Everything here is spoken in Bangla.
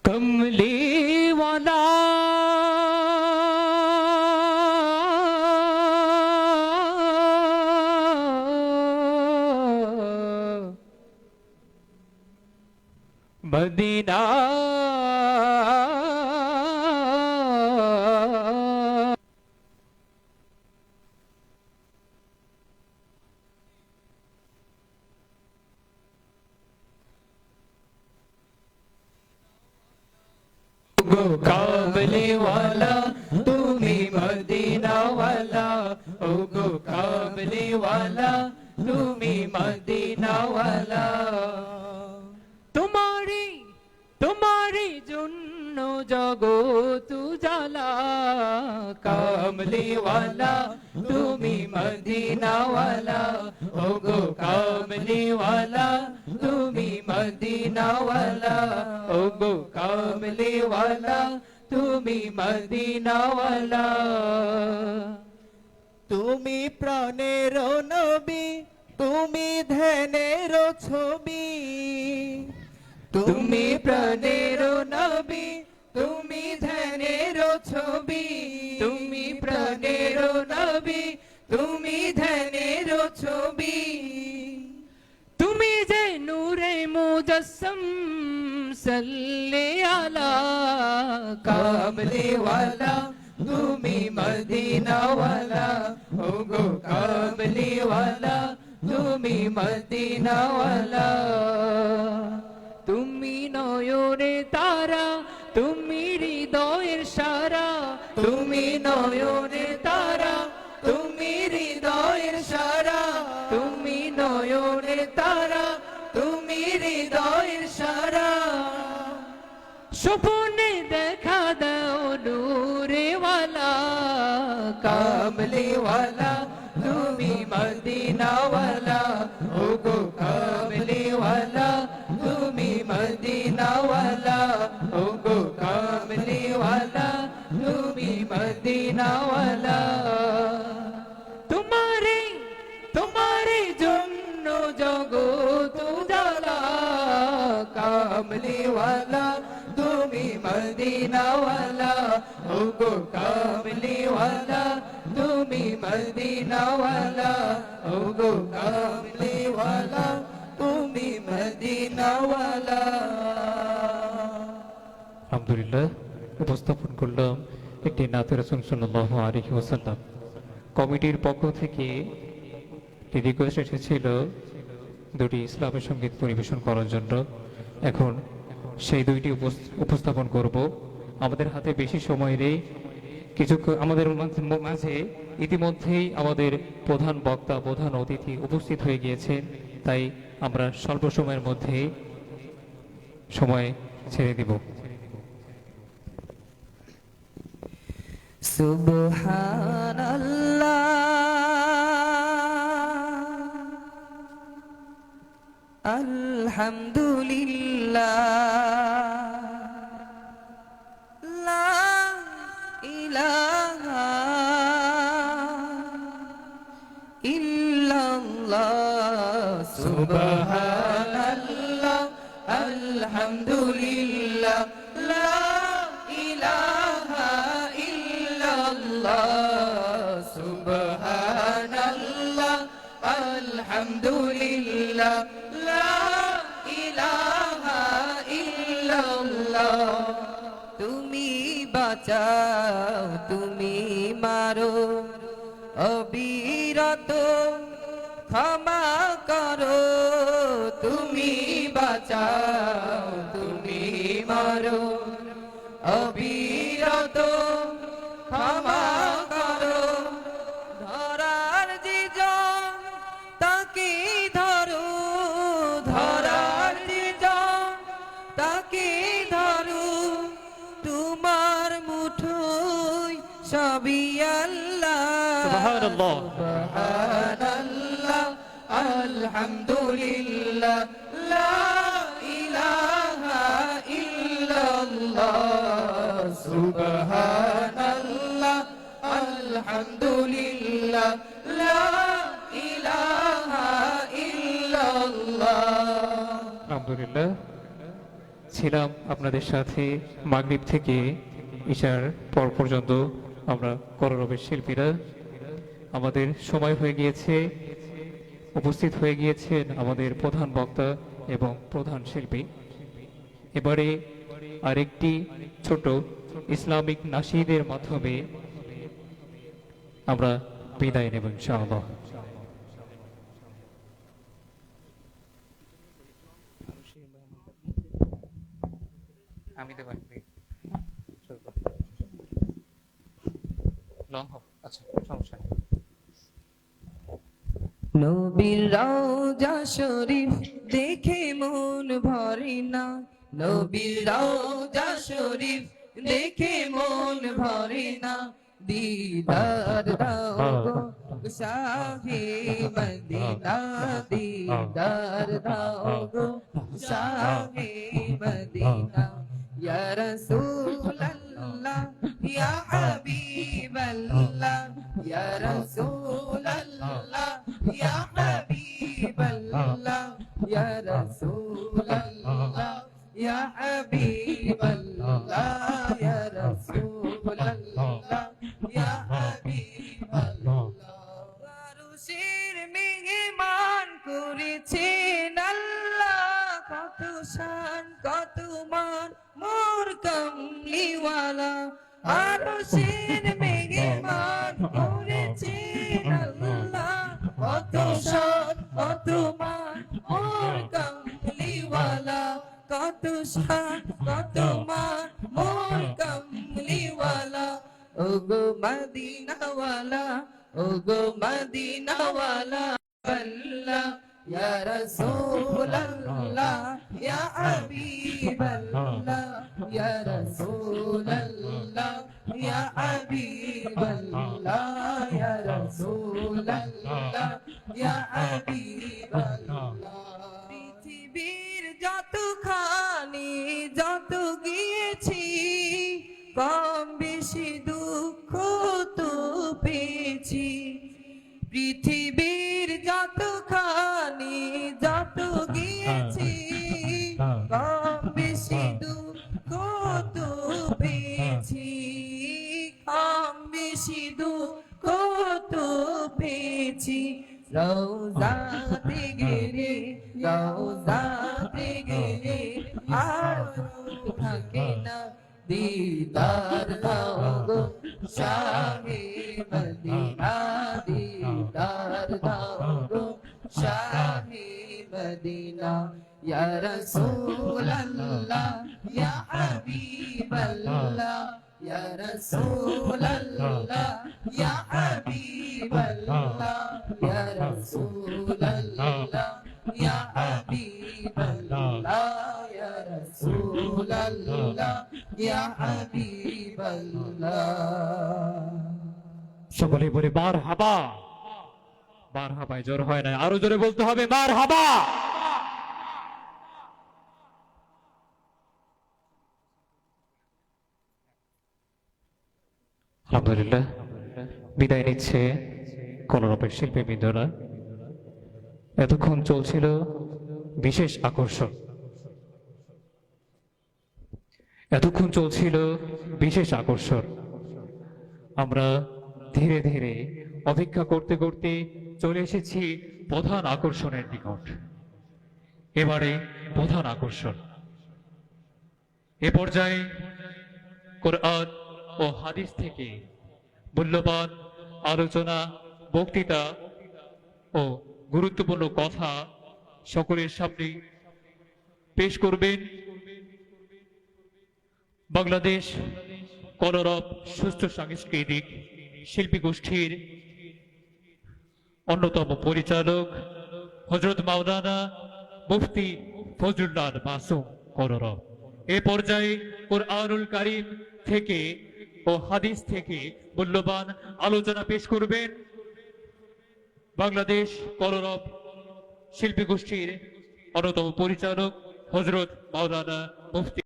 कमली वाला मदीना गो काबले वाला तुम्ही मदीना वाला ओ गो काबले वाला तुम्ही मदीना वाला तुम्हारी तुम्हारी जुन्नो जगत उजाला कामले वाला तुम्ही मदीना वाला ओ गो कामले वाला तुम्ही मदीना वाला ओ गो कामले वाला तुम्ही मदीना वाला তুমি প্রাণের নবী তুমি ধ্যানের ছবি তুমি প্রাণের নবী তুমি ধ্যানের ছবি তুমি প্রাণের নবী তুমি ধ্যানের ছবি তুমি যে নূরে মুজস্সম সাল্লে আলা কামলে ওয়ালা তুমি মদিনা ওয়ালা ও গো কামলে ওয়ালা তুমি মদিনা ওয়ালা তুমি নয়নে তারা তুমি হৃদয়ের সারা তুমি নয়নে তারা তুমি হৃদয়ের সারা তুমি নয়নে তারা তুমি হৃদয়ের সারা স্বপ্নে দেখা দাও নূরে ওয়ালা কামলে ওয়ালা তুমি মদিনা ওয়ালা ও গো কামলে ওয়ালা তুমি মদিনা ওয়ালা ও গো কামলে ওয়ালা তুমি মদিনা ওয়ালা তোমারে তোমারে জন্য জগত উজালা কামলে ওয়ালা তুমি মদিনা ওয়ালা ও গো কামলে ওয়ালা তুমি মদিনা ওয়ালা ও গো কামলে ওয়ালা তুমি মদিনা ওয়ালা আলহামদুলিল্লাহ উপস্থাপন করলাম একটি নাতে রাসূল সাল্লাল্লাহু আলাইহি ওয়াসাল্লাম। কমিটির পক্ষ থেকে একটি রিকোয়েস্ট এসেছিল দুটি ইসলামের সঙ্গীত পরিবেশন করার জন্য। এখন সেই দুইটি উপস্থাপন করব। আমাদের হাতে বেশি সময় নেই, কিছু আমাদের মাঝে ইতিমধ্যেই আমাদের প্রধান বক্তা প্রধান অতিথি উপস্থিত হয়ে গিয়েছেন, তাই আমরা স্বল্প সময়ের মধ্যেই সময় ছেড়ে দিব। সুবহানাল্লাহ আলহামদুলিল্লাহ লা ইলাহা ইল্লাল্লাহ সুবহানাল্লাহ আলহামদুলিল্লাহ লা ইলাহা ইল্লাল্লাহ সুবহানাল্লাহ আলহামদুলিল্লাহ লা ইলাহা ইল্লাল্লাহ তুমি বাঁচাও তুমি মারো অবিরত ক্ষমা করো তুমি বাঁচাও তুমি মারো অবিরত ক্ষমা করো ধরার যেজন তাকে ধরো ধরার যেজন তাকে ধরো তোমার মুঠোয় সবই আল্লাহ সুবহানাল্লাহ সুবহানাল্লাহ আলহামদুলিল্লাহ লা ইলাহা ইল্লাল্লাহ সুবহানাল্লাহ আলহামদুলিল্লাহ লা ইলাহা ইল্লাল্লাহ। আলহামদুলিল্লাহ। ছিলাম আপনাদের সাথে মাগরিব থেকে ঈশার পর পর্যন্ত আমরা কলরবের শিল্পীরা। আমাদের সময় হয়ে গিয়েছে, উপস্থিত হয়ে গিয়েছেন আমাদের প্রধান বক্তা এবং প্রধান শিল্পী। এবারে আরেকটি ছোট ইসলামিক নাশিদের মাধ্যমে আমরা বিদায় নেব ইনশাআল্লাহ। আমি দেব লং হোক, আচ্ছা সমস্যা নেই। নবীর রওজা শরীফ দেখে মন ভরে না, নবীর রওজা শরীফ দেখে মন ভরে না, দিদার দাও গো শাহে মদিনা, দিদার দাও গো শাহে মদিনা। ইয়া রাসূলাল্লাহ ইয়া হাবিবাল্লাহ, ইয়া রাসূলাল্লাহ ইয়া হাবিবাল্লাহ, ইয়া রাসূলাল্লাহ ইয়া হাবিবাল্লাহ, ইয়া রাসূলাল্লাহ ইয়া হাবিবাল্লাহ। আরশের মেহমান করেছেন আল্লাহ, কত শান কত মান মোর কমলিওয়ালা। আরশের মেহমান করেছেন আল্লাহ, কত শান কত মান মোর কমলিওয়ালা, কত শান কত মান মোর কমলিওয়ালা। ওগো মদিনাওয়ালা, ওগো মদিনাওয়ালা, আল্লাহ ইয়া রাসূলাল্লাহ ইয়া হাবিবাল্লাহ, ইয়া রাসূলাল্লাহ ইয়া হাবিবাল্লাহ, ইয়া রাসূলাল্লাহ ইয়া হাবিবাল্লাহ। পৃথিবীর যতখানি যত গিয়েছি, কম বেশি দুঃখ তো পেয়েছি। পৃথিবীর যতখানি যত গিয়েছি, কম বেশি দুঃখ তো পেয়েছি, কম বেশি দুঃখ তো পেয়েছি। রওজাতে গেলে, রওজাতে গেলে আর থাকে না, দিদার দাও গো শাহে মদিনা, দিদার দাও গো শাহে মদিনা। ইয়া রাসূলাল্লাহ ইয়া হাবিবাল্লাহ, ইয়া রাসূলাল্লাহ ইয়া হাবিবাল্লাহ, ইয়া রাসূলাল্লাহ ইয়া হাবিবাল্লাহ, ইয়া রাসূলাল্লাহ ইয়া হাবিবাল্লাহ। সকলে বলে মারহাবা। মারহাবায় জোর হয় না, আরো জোরে বলতে হবে মারহাবা। আলহামদুলিল্লাহ, বিদায় নিচ্ছে কলরবের শিল্পীবৃন্দরা। এতক্ষণ চলছিল বিশেষ আকর্ষণ, এতক্ষণ চলছিল বিশেষ আকর্ষণ। আমরা ধীরে ধীরে অপেক্ষা করতে করতে চলে এসেছি প্রধান আকর্ষণের নিকট। এবারে প্রধান আকর্ষণ, এ পর্যায়ে কোরআন ও হাদিস থেকে মূল্যবান আলোচনা, বক্তৃতা ও গুরুত্বপূর্ণ কথা সকলের সামনে পেশ করবেন বাংলাদেশ কলরব সুস্থ সাংস্কৃতিক শিল্পী গোষ্ঠীর অন্যতম পরিচালক হযরত মাওলানা মুফতি ফজলুল্লাহ মাসুম কলরব। এ পর্যায়ে কুরআনুল কারীম থেকে ও হাদিস থেকে মূল্যবান আলোচনা পেশ করবেন বাংলাদেশ কলরব শিল্পী গোষ্ঠীর অন্যতম পরিচালক হযরত মাওলানা মুফতি